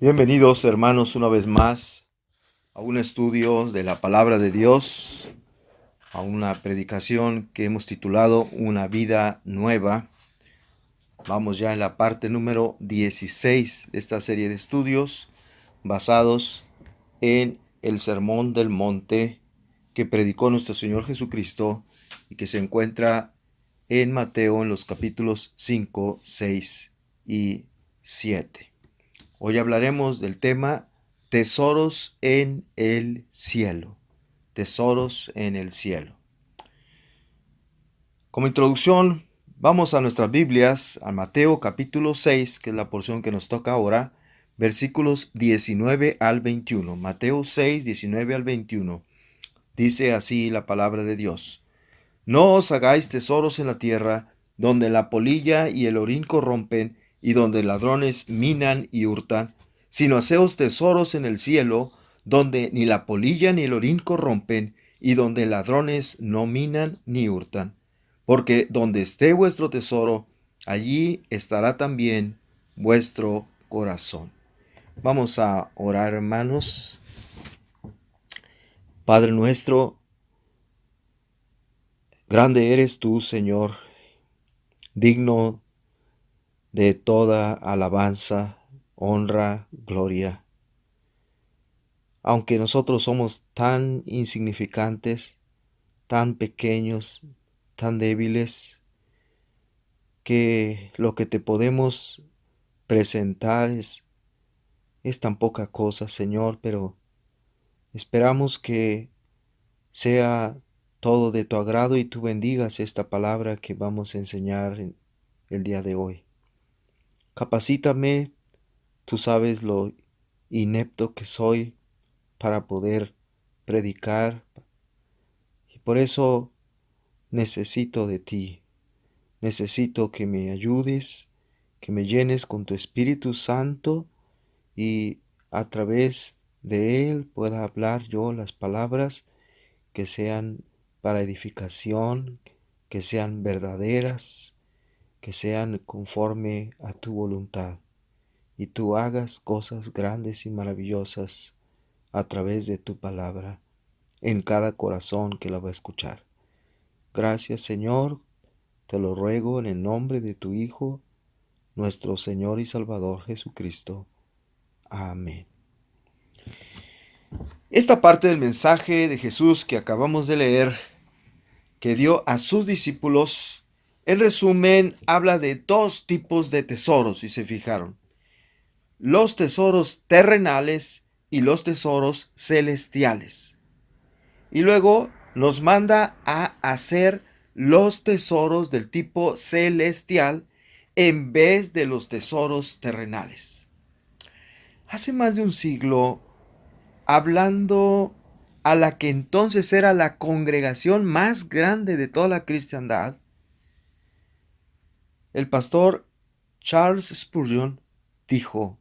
Bienvenidos hermanos una vez más a un estudio de la palabra de Dios, a una predicación que hemos titulado Una vida nueva. Vamos ya en la parte número 16 de esta serie de estudios basados en el Sermón del Monte que predicó nuestro Señor Jesucristo y que se encuentra en Mateo en los capítulos 5, 6 y 7. Hoy hablaremos del tema tesoros en el cielo. Tesoros en el cielo. Como introducción, vamos a nuestras Biblias, a Mateo capítulo 6, que es la porción que nos toca ahora, versículos 19 al 21. Mateo 6, 19 al 21. Dice así la palabra de Dios. No os hagáis tesoros en la tierra, donde la polilla y el orín corrompen, y donde ladrones minan y hurtan, sino haceos tesoros en el cielo, donde ni la polilla ni el orín corrompen, y donde ladrones no minan ni hurtan. Porque donde esté vuestro tesoro, allí estará también vuestro corazón. Vamos a orar, hermanos. Padre nuestro, grande eres tú, Señor, digno de toda alabanza, honra, gloria. Aunque nosotros somos tan insignificantes, tan pequeños, tan débiles, que lo que te podemos presentar es tan poca cosa, Señor, pero esperamos que sea todo de tu agrado y tú bendigas esta palabra que vamos a enseñar el día de hoy. Capacítame, tú sabes lo inepto que soy para poder predicar, y por eso necesito de ti. Necesito que me ayudes, que me llenes con tu Espíritu Santo y a través de él pueda hablar yo las palabras que sean para edificación, que sean verdaderas, que sean conforme a tu voluntad, y tú hagas cosas grandes y maravillosas a través de tu palabra en cada corazón que la va a escuchar. Gracias, Señor, te lo ruego en el nombre de tu Hijo, nuestro Señor y Salvador Jesucristo. Amén. Esta parte del mensaje de Jesús que acabamos de leer, que dio a sus discípulos, en resumen, habla de dos tipos de tesoros, si se fijaron. Los tesoros terrenales y los tesoros celestiales. Y luego nos manda a hacer los tesoros del tipo celestial en vez de los tesoros terrenales. Hace más de un siglo, hablando a la que entonces era la congregación más grande de toda la cristiandad, el pastor Charles Spurgeon dijo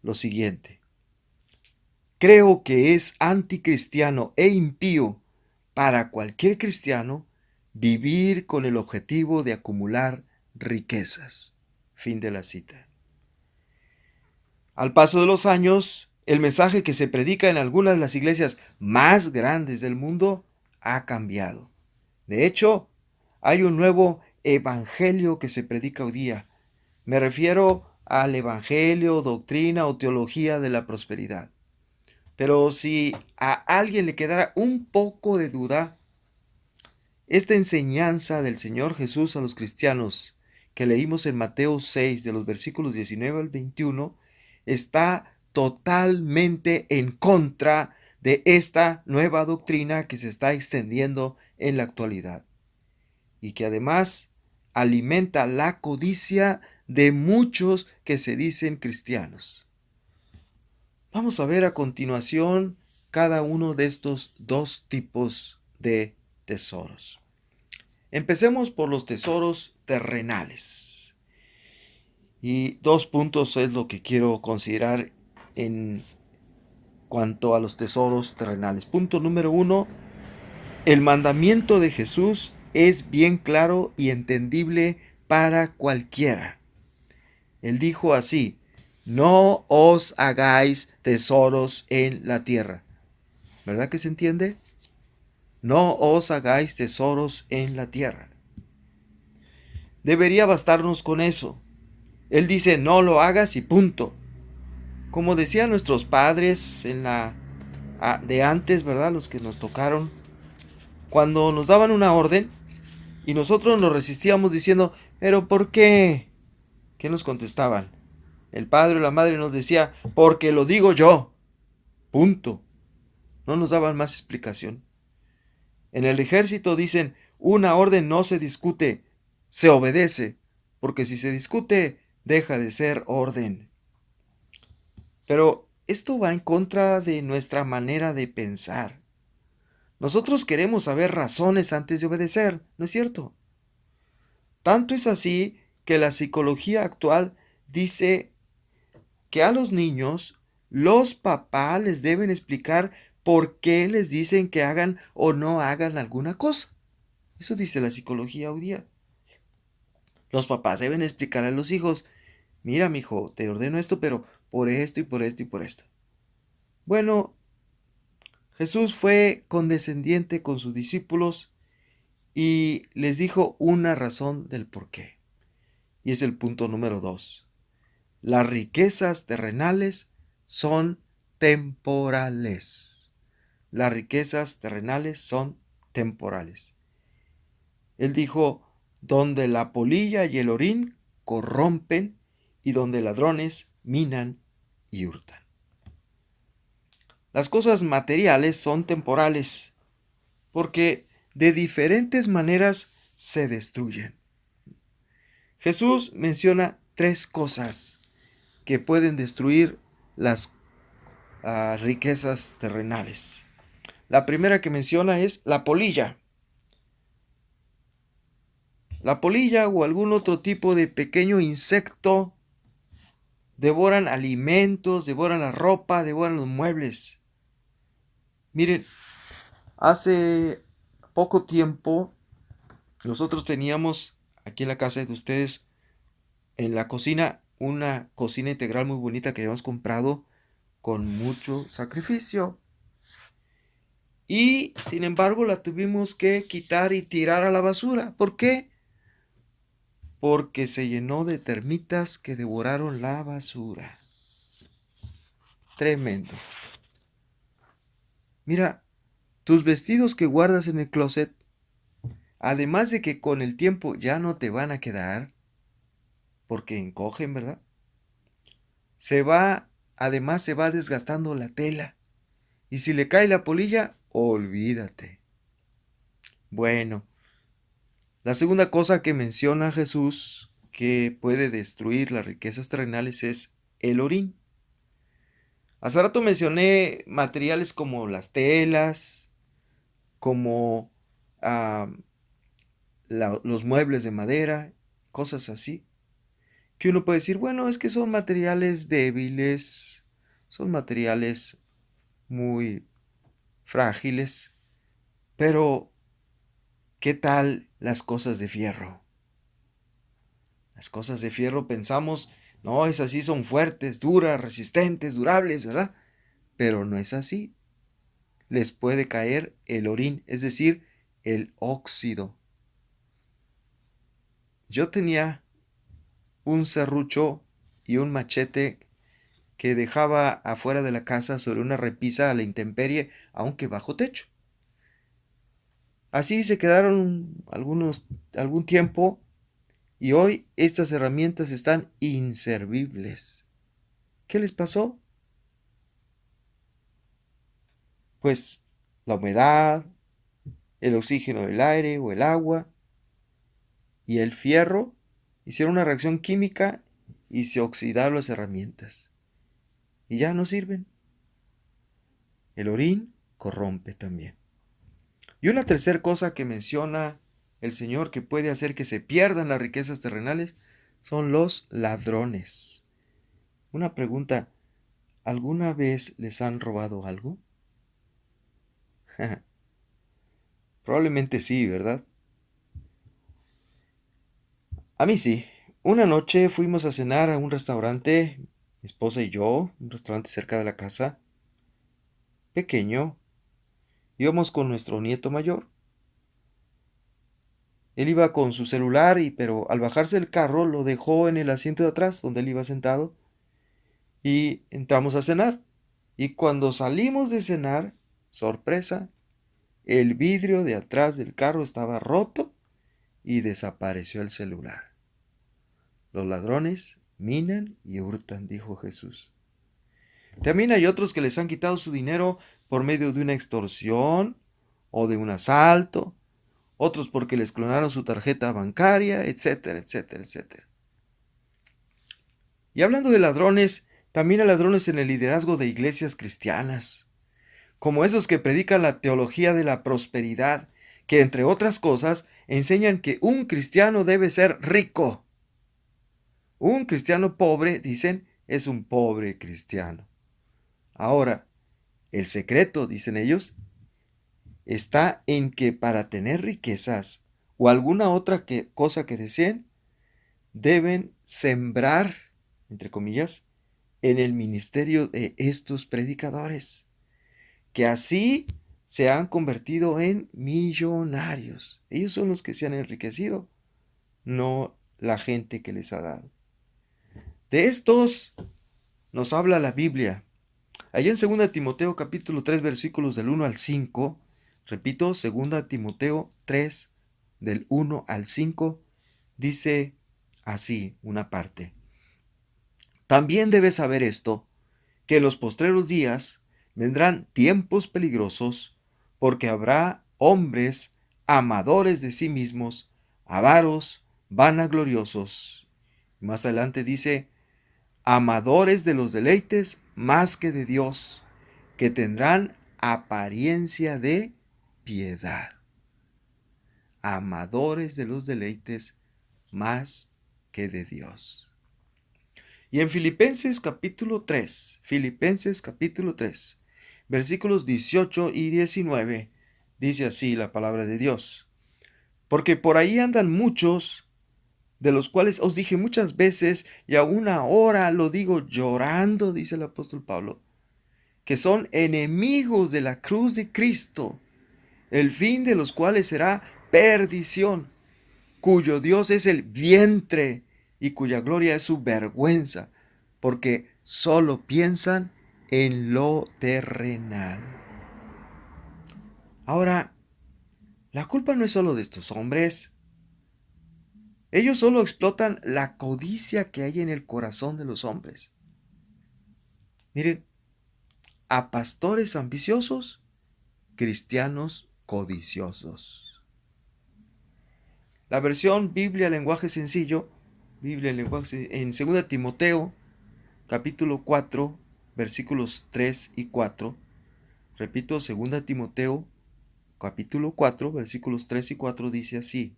lo siguiente: creo que es anticristiano e impío para cualquier cristiano vivir con el objetivo de acumular riquezas. Fin de la cita. Al paso de los años, el mensaje que se predica en algunas de las iglesias más grandes del mundo ha cambiado. De hecho, hay un nuevo evangelio que se predica hoy día. Me refiero al evangelio, doctrina o teología de la prosperidad. Pero si a alguien le quedara un poco de duda, esta enseñanza del Señor Jesús a los cristianos que leímos en Mateo 6 de los versículos 19 al 21 está totalmente en contra de esta nueva doctrina que se está extendiendo en la actualidad y que además alimenta la codicia de muchos que se dicen cristianos. Vamos a ver a continuación cada uno de estos dos tipos de tesoros. Empecemos por los tesoros terrenales. Y dos puntos es lo que quiero considerar en cuanto a los tesoros terrenales. Punto número 1, el mandamiento de Jesús es bien claro y entendible para cualquiera. Él dijo así: No os hagáis tesoros en la tierra. ¿Verdad que se entiende? No os hagáis tesoros en la tierra. Debería bastarnos con eso. Él dice, no lo hagas y punto. Como decían nuestros padres de antes, ¿verdad? Los que nos tocaron, cuando nos daban una orden y nosotros nos resistíamos diciendo, pero ¿por qué? ¿Qué nos contestaban? El padre o la madre nos decía, porque lo digo yo. Punto. No nos daban más explicación. En el ejército dicen, una orden no se discute, se obedece, porque si se discute, deja de ser orden. Pero esto va en contra de nuestra manera de pensar. Nosotros queremos saber razones antes de obedecer, ¿no es cierto? Tanto es así que la psicología actual dice que a los niños los papás les deben explicar por qué les dicen que hagan o no hagan alguna cosa. Eso dice la psicología hoy día. Los papás deben explicar a los hijos, mira, mijo, te ordeno esto, pero por esto y por esto y por esto. Bueno, Jesús fue condescendiente con sus discípulos y les dijo una razón del por qué. Y es el punto número 2. Las riquezas terrenales son temporales. Las riquezas terrenales son temporales. Él dijo, donde la polilla y el orín corrompen y donde ladrones minan y hurtan. Las cosas materiales son temporales porque de diferentes maneras se destruyen. Jesús menciona 3 cosas que pueden destruir las riquezas terrenales. La primera que menciona es la polilla. La polilla o algún otro tipo de pequeño insecto devoran alimentos, devoran la ropa, devoran los muebles. Miren, hace poco tiempo nosotros teníamos aquí en la casa de ustedes, en la cocina, una cocina integral muy bonita que habíamos comprado con mucho sacrificio. Y sin embargo la tuvimos que quitar y tirar a la basura. ¿Por qué? Porque se llenó de termitas que devoraron la basura. Tremendo. Mira, tus vestidos que guardas en el closet, además de que con el tiempo ya no te van a quedar, porque encogen, ¿verdad? Además se va desgastando la tela. Y si le cae la polilla, olvídate. Bueno, la segunda cosa que menciona Jesús que puede destruir las riquezas terrenales es el orín. Hace rato mencioné materiales como las telas, como ah, los muebles de madera, cosas así, que uno puede decir, bueno, es que son materiales débiles, son materiales muy frágiles, pero ¿qué tal las cosas de fierro? Las cosas de fierro pensamos, no, esas sí son fuertes, duras, resistentes, durables, ¿verdad? Pero no es así. Les puede caer el orín, es decir, el óxido. Yo tenía un serrucho y un machete que dejaba afuera de la casa sobre una repisa a la intemperie, aunque bajo techo. Así se quedaron algún tiempo y hoy estas herramientas están inservibles. ¿Qué les pasó? Pues la humedad, el oxígeno del aire o el agua y el fierro hicieron una reacción química y se oxidaron las herramientas. Y ya no sirven. El orín corrompe también. Y una tercera cosa que menciona el Señor que puede hacer que se pierdan las riquezas terrenales son los ladrones. Una pregunta, ¿alguna vez les han robado algo? Probablemente sí, ¿verdad? A mí sí. Una noche fuimos a cenar a un restaurante Mi esposa y yo, un restaurante cerca de la casa, pequeño, íbamos con nuestro nieto mayor. Él iba con su celular pero al bajarse del carro lo dejó en el asiento de atrás donde él iba sentado y entramos a cenar. Y cuando salimos de cenar, sorpresa, el vidrio de atrás del carro estaba roto y desapareció el celular. Los ladrones minan y hurtan, dijo Jesús. También hay otros que les han quitado su dinero por medio de una extorsión o de un asalto, otros porque les clonaron su tarjeta bancaria, etcétera, etcétera, etcétera. Y hablando de ladrones, también hay ladrones en el liderazgo de iglesias cristianas, como esos que predican la teología de la prosperidad, que entre otras cosas enseñan que un cristiano debe ser rico. Un cristiano pobre, dicen, es un pobre cristiano. Ahora, el secreto, dicen ellos, está en que para tener riquezas o alguna otra cosa que deseen, deben sembrar, entre comillas, en el ministerio de estos predicadores, que así se han convertido en millonarios. Ellos son los que se han enriquecido, no la gente que les ha dado. De estos nos habla la Biblia. Allá en 2 Timoteo capítulo 3 versículos del 1 al 5, repito, 2 Timoteo 3 del 1 al 5, dice así una parte. También debes saber esto, que en los postreros días vendrán tiempos peligrosos, porque habrá hombres amadores de sí mismos, avaros, vanagloriosos. Más adelante dice, amadores de los deleites más que de Dios, que tendrán apariencia de piedad. Amadores de los deleites más que de Dios. Y en Filipenses capítulo 3, versículos 18 y 19, dice así la palabra de Dios. Porque por ahí andan muchos, de los cuales os dije muchas veces, y aún ahora lo digo llorando, dice el apóstol Pablo, que son enemigos de la cruz de Cristo, el fin de los cuales será perdición, cuyo Dios es el vientre y cuya gloria es su vergüenza, porque solo piensan en lo terrenal. Ahora, la culpa no es solo de estos hombres. Ellos solo explotan la codicia que hay en el corazón de los hombres. Miren, a pastores ambiciosos, cristianos codiciosos. La versión Biblia lenguaje sencillo, Biblia en 2 Timoteo, capítulo 4, versículos 3 y 4. Repito, 2 Timoteo, capítulo 4, versículos 3 y 4 dice así.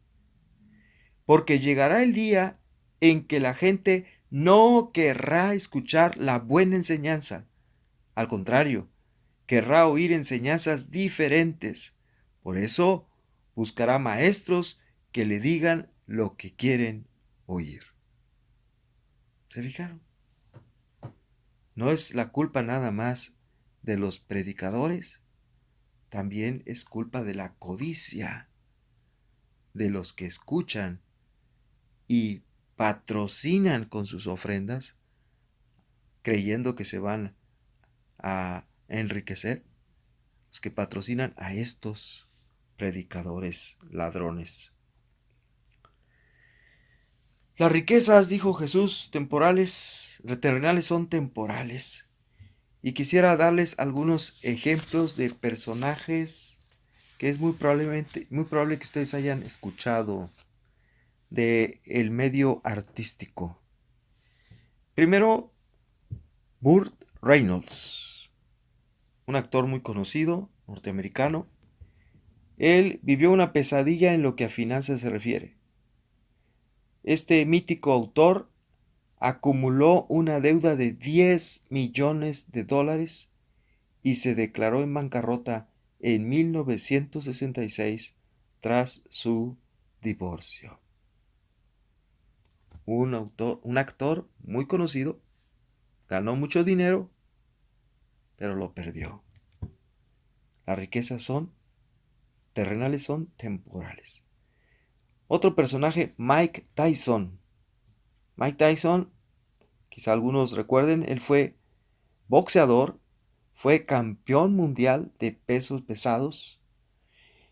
Porque llegará el día en que la gente no querrá escuchar la buena enseñanza. Al contrario, querrá oír enseñanzas diferentes. Por eso buscará maestros que le digan lo que quieren oír. ¿Se fijaron? No es la culpa nada más de los predicadores, también es culpa de la codicia de los que escuchan y patrocinan con sus ofrendas, creyendo que se van a enriquecer, los que patrocinan a estos predicadores ladrones. Las riquezas, dijo Jesús, terrenales son temporales. Y quisiera darles algunos ejemplos de personajes que es muy probable que ustedes hayan escuchado de el medio artístico. Primero, Burt Reynolds, un actor muy conocido, norteamericano. Él vivió una pesadilla en lo que a finanzas se refiere. Este mítico autor acumuló una deuda de 10 millones de dólares y se declaró en bancarrota en 1966 tras su divorcio. Un actor muy conocido, ganó mucho dinero, pero lo perdió. Las riquezas son terrenales, son temporales. Otro personaje, Mike Tyson. Mike Tyson, quizá algunos recuerden, él fue boxeador, fue campeón mundial de pesos pesados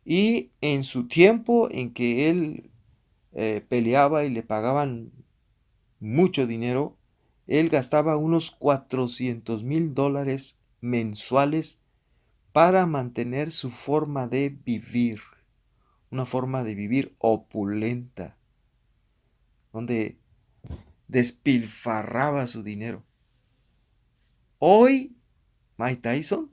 y en su tiempo en que él peleaba y le pagaban mucho dinero, él gastaba unos $400,000 mensuales para mantener su forma de vivir, una forma de vivir opulenta, donde despilfarraba su dinero. Hoy, Mike Tyson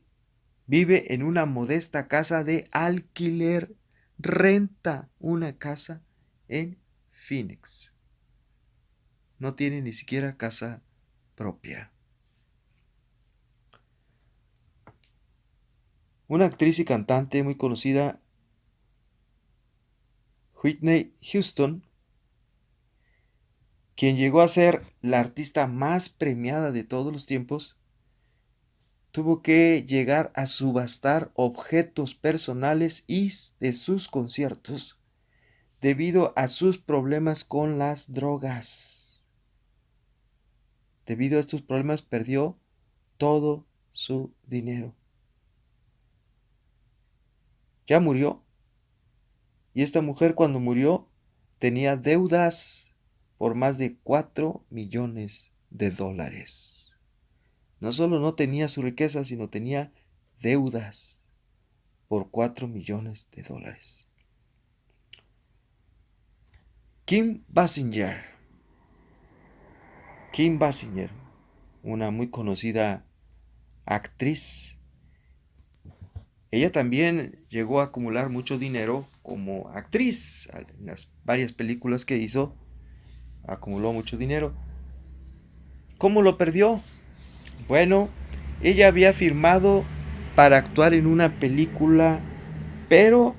vive en una modesta casa de alquiler, renta una casa en Phoenix. No tiene ni siquiera casa propia. Una actriz y cantante muy conocida, Whitney Houston, quien llegó a ser la artista más premiada de todos los tiempos, tuvo que llegar a subastar objetos personales y de sus conciertos debido a sus problemas con las drogas. Debido a estos problemas perdió todo su dinero. Ya murió. Y esta mujer cuando murió tenía deudas por más de $4 millones. No solo no tenía su riqueza, sino tenía deudas por $4 millones. Kim Basinger. Kim Basinger, una muy conocida actriz. Ella también llegó a acumular mucho dinero como actriz. En las varias películas que hizo, acumuló mucho dinero. ¿Cómo lo perdió? Bueno, ella había firmado para actuar en una película, pero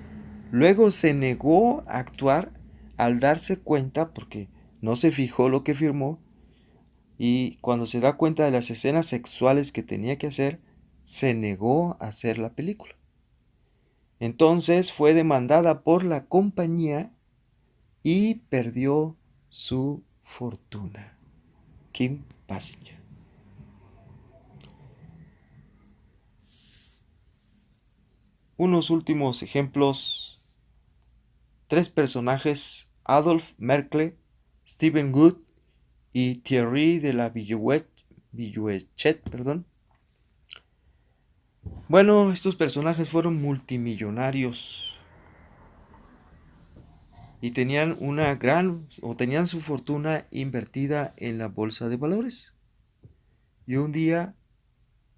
luego se negó a actuar al darse cuenta, porque no se fijó lo que firmó, y cuando se da cuenta de las escenas sexuales que tenía que hacer, se negó a hacer la película. Entonces fue demandada por la compañía y perdió su fortuna. Kim Basinger. Unos últimos ejemplos. 3 personajes: Adolf Merkle, Stephen Good y Thierry de la Villechette. Bueno, estos personajes fueron multimillonarios y tenían tenían su fortuna invertida en la bolsa de valores. Y un día,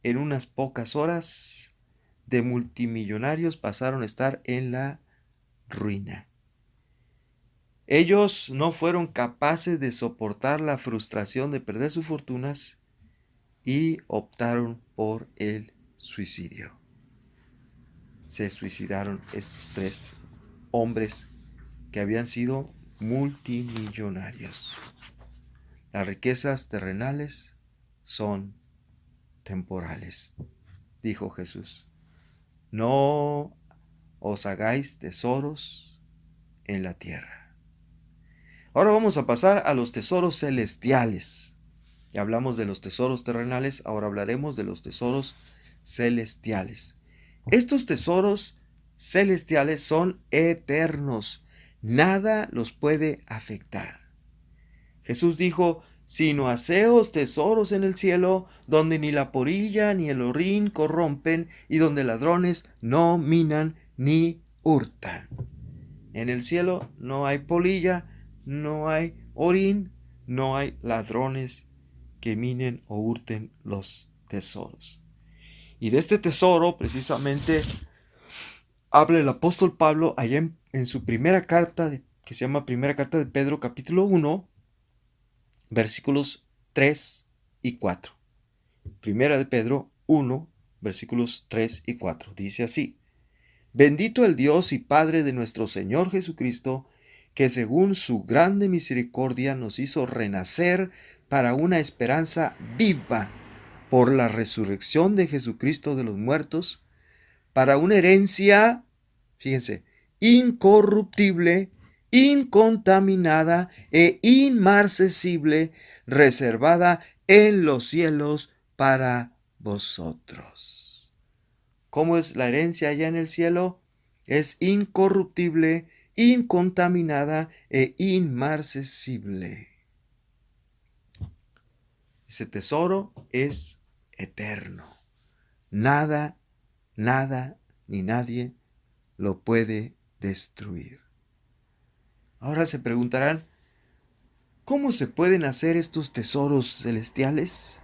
en unas pocas horas, de multimillonarios pasaron a estar en la ruina. Ellos no fueron capaces de soportar la frustración de perder sus fortunas y optaron por el suicidio. Se suicidaron estos 3 hombres que habían sido multimillonarios. Las riquezas terrenales son temporales, dijo Jesús. No os hagáis tesoros en la tierra. Ahora vamos a pasar a los tesoros celestiales. Ya hablamos de los tesoros terrenales, ahora hablaremos de los tesoros celestiales. Estos tesoros celestiales son eternos. Nada los puede afectar. Jesús dijo: sino haceos tesoros en el cielo, donde ni la polilla ni el orín corrompen, y donde ladrones no minan ni hurtan. En el cielo no hay polilla, no hay orín, no hay ladrones que minen o hurten los tesoros. Y de este tesoro precisamente habla el apóstol Pablo allá en su primera carta, que se llama Primera Carta de Pedro, capítulo 1, versículos 3 y 4. Primera de Pedro 1, versículos 3 y 4. Dice así: Bendito el Dios y Padre de nuestro Señor Jesucristo, que según su grande misericordia nos hizo renacer para una esperanza viva por la resurrección de Jesucristo de los muertos, para una herencia, fíjense, incorruptible, incontaminada e inmarcesible, reservada en los cielos para vosotros. ¿Cómo es la herencia allá en el cielo? Es incorruptible, incontaminada e inmarcesible. Ese tesoro es eterno. Nada ni nadie lo puede destruir. Ahora se preguntarán, ¿cómo se pueden hacer estos tesoros celestiales?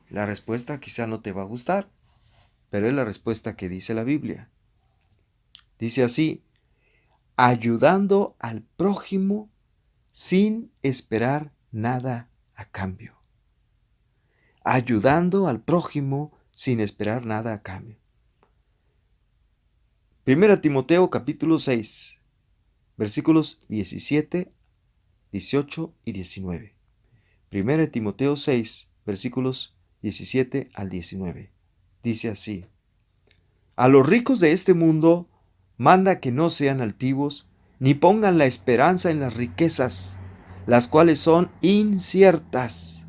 La respuesta quizá no te va a gustar, pero es la respuesta que dice la Biblia. Dice así: ayudando al prójimo sin esperar nada a cambio. Ayudando al prójimo sin esperar nada a cambio. 1 Timoteo capítulo 6, versículos 17, 18 y 19. 1 Timoteo 6, versículos 17 al 19. Dice así: a los ricos de este mundo manda que no sean altivos, ni pongan la esperanza en las riquezas, las cuales son inciertas,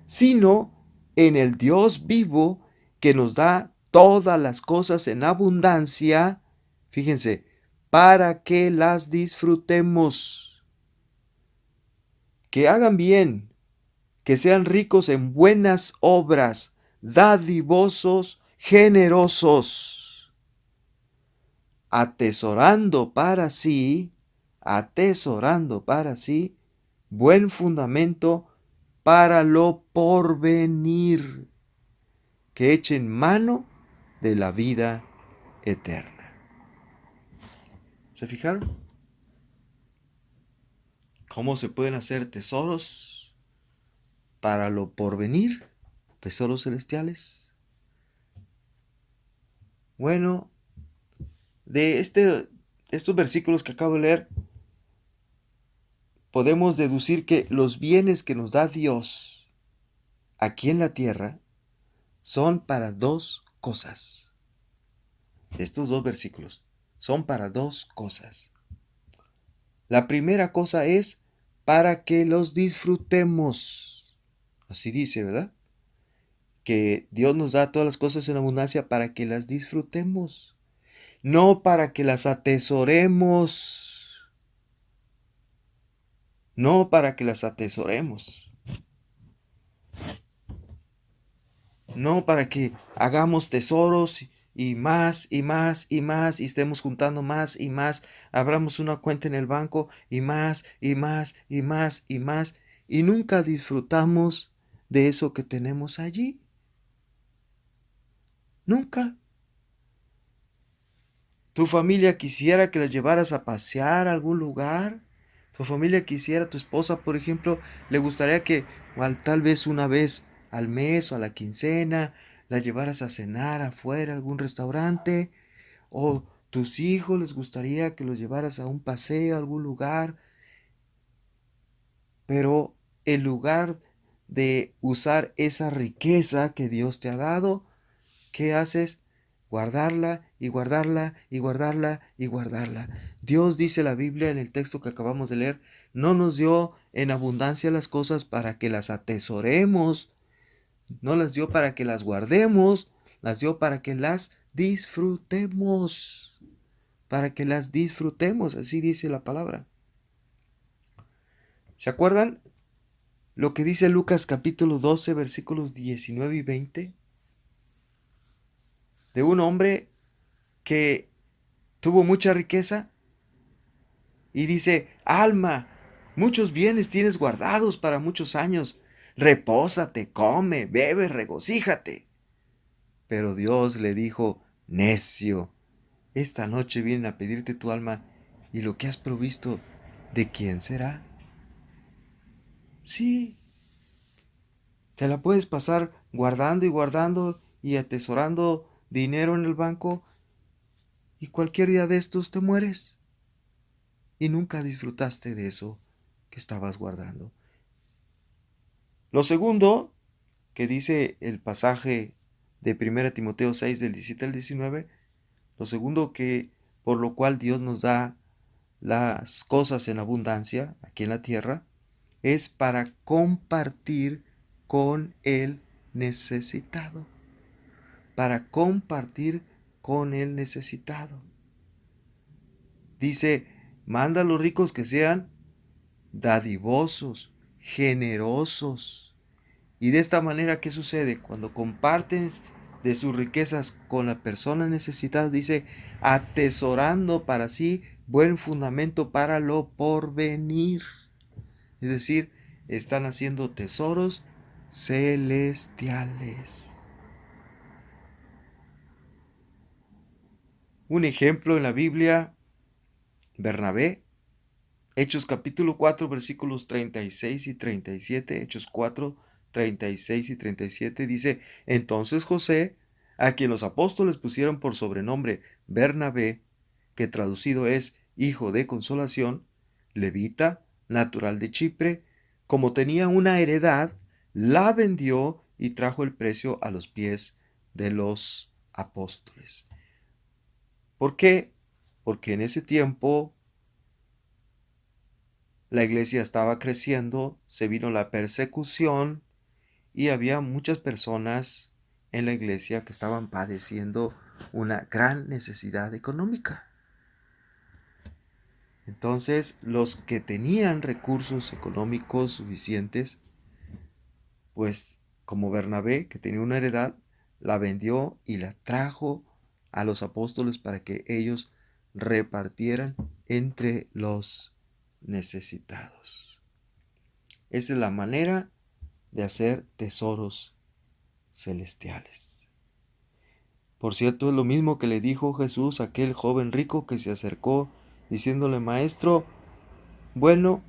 sino en el Dios vivo que nos da todas las cosas en abundancia, fíjense, para que las disfrutemos. Que hagan bien, que sean ricos en buenas obras, dadivosos, generosos, atesorando para sí buen fundamento para lo porvenir, que echen mano de la vida eterna. ¿Se fijaron? ¿Cómo se pueden hacer tesoros para lo porvenir? Tesoros celestiales. Bueno, de estos versículos que acabo de leer, podemos deducir que los bienes que nos da Dios aquí en la tierra son para dos cosas. Estos dos versículos son para dos cosas. La primera cosa es para que los disfrutemos. Así dice, ¿verdad? Que Dios nos da todas las cosas en abundancia para que las disfrutemos, no para que las atesoremos. No para que las atesoremos. No para que hagamos tesoros y más y más y más y estemos juntando más y más. Abramos una cuenta en el banco y más y más y más y más y nunca disfrutamos de eso que tenemos allí. Nunca. ¿Tu familia quisiera que las llevaras a pasear a algún lugar? ¿Tu familia quisiera, tu esposa, por ejemplo, le gustaría que tal vez una vez al mes o a la quincena la llevaras a cenar afuera a algún restaurante? ¿O tus hijos les gustaría que los llevaras a un paseo a algún lugar? Pero en lugar de usar esa riqueza que Dios te ha dado, ¿qué haces? Guardarla y guardarla y guardarla y guardarla. Dios dice la Biblia en el texto que acabamos de leer, no nos dio en abundancia las cosas para que las atesoremos, no las dio para que las guardemos, las dio para que las disfrutemos, así dice la palabra. ¿Se acuerdan lo que dice Lucas capítulo 12 versículos 19 y 20? De un hombre que tuvo mucha riqueza y dice, alma, muchos bienes tienes guardados para muchos años, repósate, come, bebe, regocíjate. Pero Dios le dijo, necio, esta noche vienen a pedirte tu alma y lo que has provisto, ¿de quién será? Sí, te la puedes pasar guardando y guardando y atesorando dinero en el banco y cualquier día de estos te mueres. y nunca disfrutaste de eso que estabas guardando. Lo segundo que dice el pasaje de 1 Timoteo 6 del 17 al 19, lo segundo que por lo cual Dios nos da las cosas en abundancia aquí en la tierra, es para compartir con el necesitado. Para compartir con el necesitado. Dice, manda a los ricos que sean dadivosos, generosos. Y de esta manera, ¿qué sucede? Cuando compartes de sus riquezas con la persona necesitada, dice, atesorando para sí buen fundamento para lo porvenir. Es decir, están haciendo tesoros celestiales. Un ejemplo en la Biblia, Bernabé, Hechos capítulo 4 versículos 36 y 37, Hechos 4, 36 y 37 dice, entonces José, a quien los apóstoles pusieron por sobrenombre Bernabé, que traducido es hijo de consolación, levita, natural de Chipre, como tenía una heredad, la vendió y trajo el precio a los pies de los apóstoles. ¿Por qué? Porque en ese tiempo la iglesia estaba creciendo, se vino la persecución y había muchas personas en la iglesia que estaban padeciendo una gran necesidad económica. Entonces, los que tenían recursos económicos suficientes, pues como Bernabé, que tenía una heredad, la vendió y la trajo a los apóstoles para que ellos repartieran entre los necesitados. Esa es la manera de hacer tesoros celestiales. Por cierto, es lo mismo que le dijo Jesús a aquel joven rico que se acercó diciéndole, Maestro, bueno,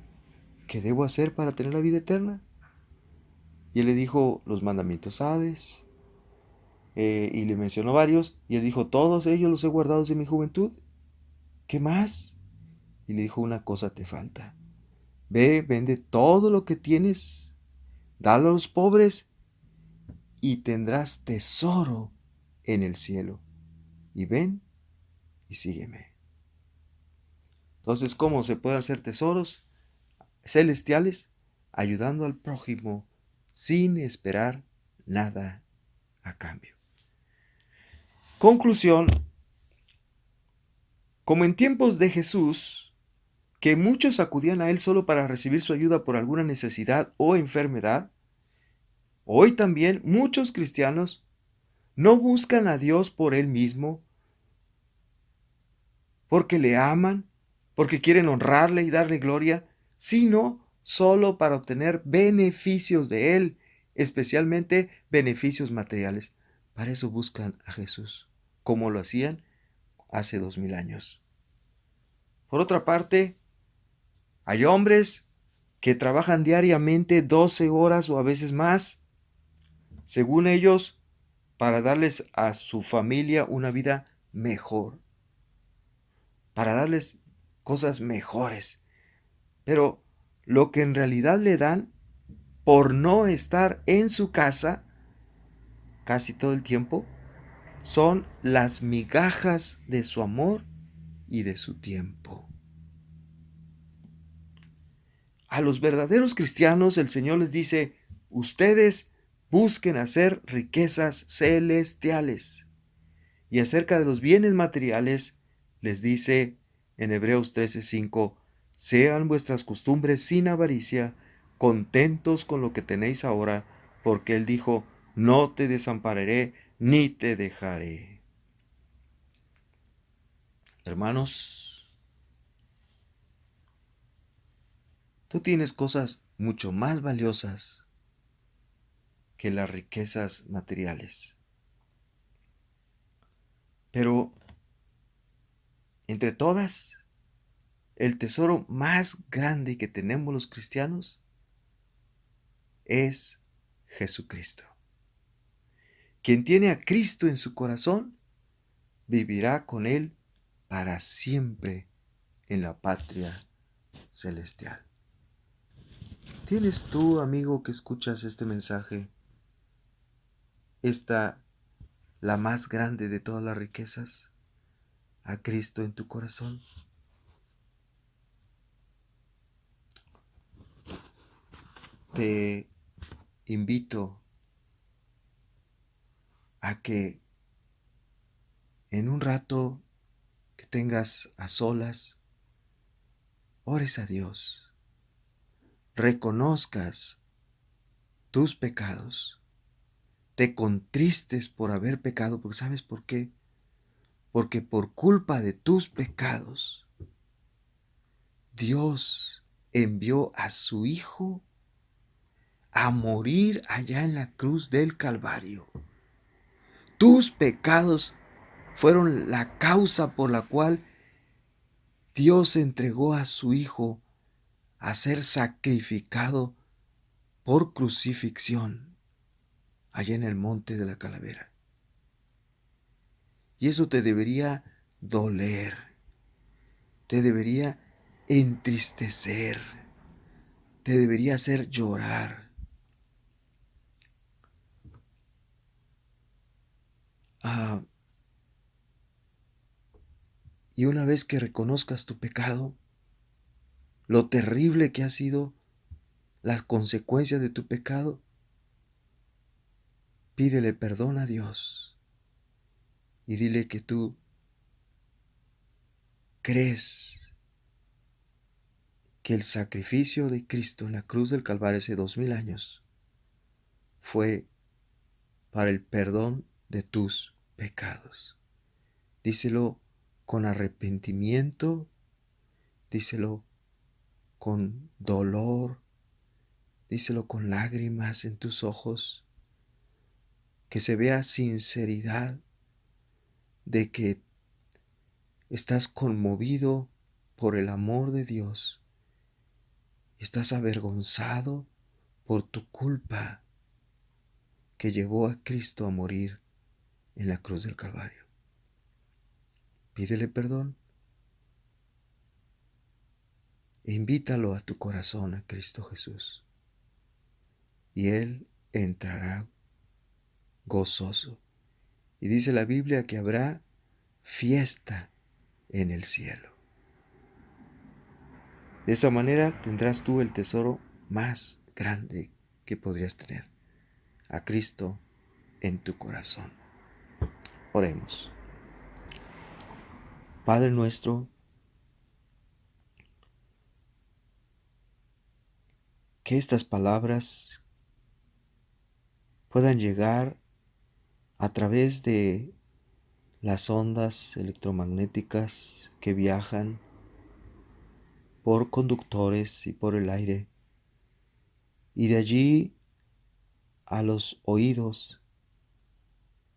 ¿qué debo hacer para tener la vida eterna? Y él le dijo, los mandamientos sabes, y le mencionó varios, y él dijo, todos ellos los he guardado desde mi juventud. ¿Qué más? Y le dijo, una cosa te falta. Ve, vende todo lo que tienes, dalo a los pobres, y tendrás tesoro en el cielo. Y ven y sígueme. Entonces, ¿cómo se puede hacer tesoros celestiales? Ayudando al prójimo sin esperar nada a cambio. Conclusión, como en tiempos de Jesús, que muchos acudían a Él solo para recibir su ayuda por alguna necesidad o enfermedad, hoy también muchos cristianos no buscan a Dios por Él mismo, porque le aman, porque quieren honrarle y darle gloria, sino solo para obtener beneficios de Él, especialmente beneficios materiales. Para eso buscan a Jesús, como lo hacían hace 2000 años. Por otra parte, hay hombres que trabajan diariamente 12 horas o a veces más, según ellos, para darles a su familia una vida mejor, para darles cosas mejores. Pero lo que en realidad le dan por no estar en su casa casi todo el tiempo son las migajas de su amor y de su tiempo. A los verdaderos cristianos el Señor les dice, ustedes busquen hacer riquezas celestiales. Y acerca de los bienes materiales les dice en Hebreos 13:5, sean vuestras costumbres sin avaricia, contentos con lo que tenéis ahora, porque Él dijo, no te desampararé ni te dejaré. Hermanos, tú tienes cosas mucho más valiosas que las riquezas materiales. Pero entre todas, el tesoro más grande que tenemos los cristianos es Jesucristo. Quien tiene a Cristo en su corazón, vivirá con Él para siempre en la patria celestial. ¿Tienes tú, amigo, que escuchas este mensaje, esta, la más grande de todas las riquezas, a Cristo en tu corazón? Te invito a que en un rato que tengas a solas, ores a Dios, reconozcas tus pecados, te contristes por haber pecado, porque ¿sabes por qué? Porque por culpa de tus pecados, Dios envió a su Hijo a morir allá en la cruz del Calvario. Tus pecados fueron la causa por la cual Dios entregó a su Hijo a ser sacrificado por crucifixión allá en el monte de la calavera. Y eso te debería doler, te debería entristecer, te debería hacer llorar. Ah, y una vez que reconozcas tu pecado, lo terrible que ha sido, las consecuencias de tu pecado, pídele perdón a Dios y dile que tú crees que el sacrificio de Cristo en la cruz del Calvario hace 2000 años fue para el perdón de tus pecados. Díselo con arrepentimiento, díselo con dolor, díselo con lágrimas en tus ojos, que se vea sinceridad de que estás conmovido por el amor de Dios, estás avergonzado por tu culpa que llevó a Cristo a morir en la cruz del Calvario. Pídele perdón e invítalo a tu corazón a Cristo Jesús, y Él entrará gozoso. Y dice la Biblia que habrá fiesta en el cielo. De esa manera tendrás tú el tesoro más grande que podrías tener, a Cristo en tu corazón. Oremos. Padre nuestro, que estas palabras puedan llegar a través de las ondas electromagnéticas que viajan por conductores y por el aire, y de allí a los oídos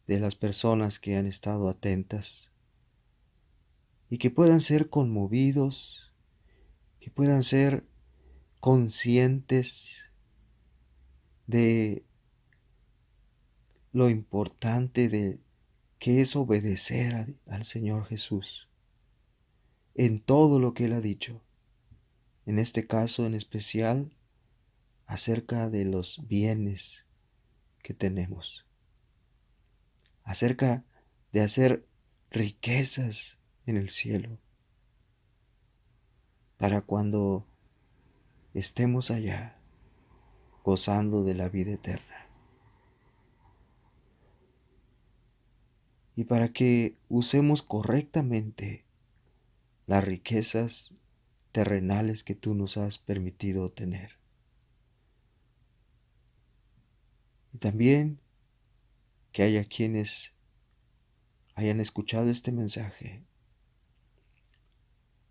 de las personas que han estado atentas, y que puedan ser conmovidos, que puedan ser conscientes de lo importante de que es obedecer al Señor Jesús en todo lo que Él ha dicho, en este caso en especial acerca de los bienes que tenemos, acerca de hacer riquezas en el cielo, para cuando estemos allá gozando de la vida eterna. Y para que usemos correctamente las riquezas terrenales que tú nos has permitido tener. Y también que haya quienes hayan escuchado este mensaje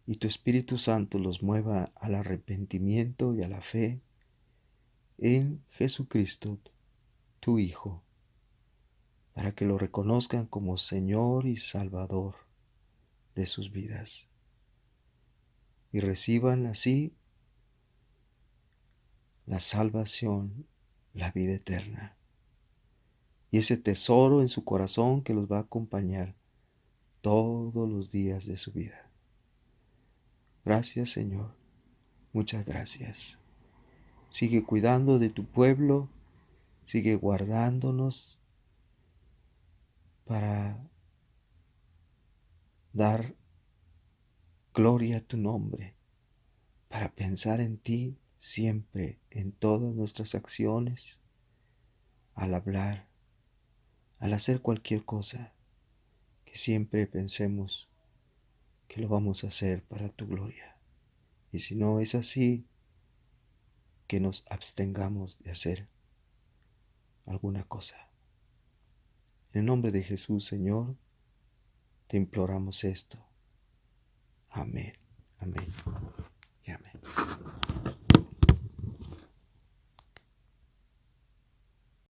y tu Espíritu Santo los mueva al arrepentimiento y a la fe en Jesucristo, tu Hijo, para que lo reconozcan como Señor y Salvador de sus vidas y reciban así la salvación, la vida eterna y ese tesoro en su corazón que los va a acompañar todos los días de su vida. Gracias, Señor. Muchas gracias. Sigue cuidando de tu pueblo, sigue guardándonos para dar gloria a tu nombre, para pensar en ti siempre, en todas nuestras acciones, al hablar, al hacer cualquier cosa, que siempre pensemos que lo vamos a hacer para tu gloria. Y si no es así, que nos abstengamos de hacer alguna cosa. En el nombre de Jesús, Señor, te imploramos esto. Amén, amén y amén.